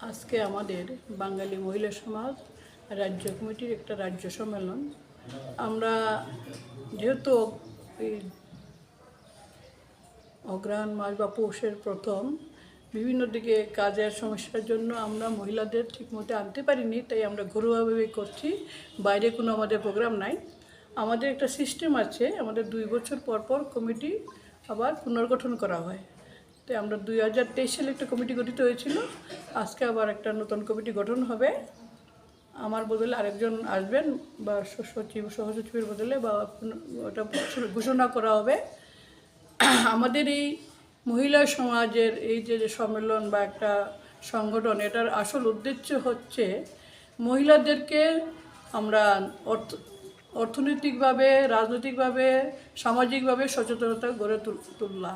আজকে আমাদের বাঙালি মহিলা সমাজ রাজ্য কমিটির একটা রাজ্য সম্মেলন। আমরা যেহেতু এই অগ্রহায়ণ মাস বা পৌষের প্রথম, বিভিন্ন দিকে কাজের সমস্যার জন্য আমরা মহিলাদের ঠিকমতো আনতে পারিনি, তাই আমরা ঘরোয়াভাবে করছি। বাইরে কোনো আমাদের প্রোগ্রাম নাই। আমাদের একটা সিস্টেম আছে, আমাদের 2 বছর পর পর কমিটি আবার পুনর্গঠন করা হয়। তো আমরা 2023 সালে একটা কমিটি গঠিত হয়েছিল, আজকে আবার একটা নতুন কমিটি গঠন হবে। আমার বদলে আরেকজন আসবেন, বা সচিব সহসচিবের বদলে, বা ওটা ঘোষণা করা হবে। আমাদের এই মহিলা সমাজের এই যে সম্মেলন বা একটা সংগঠন, এটার আসল উদ্দেশ্য হচ্ছে মহিলাদেরকে আমরা অর্থনৈতিকভাবে, রাজনৈতিকভাবে, সামাজিকভাবে সচেতনতা গড়ে তোলা।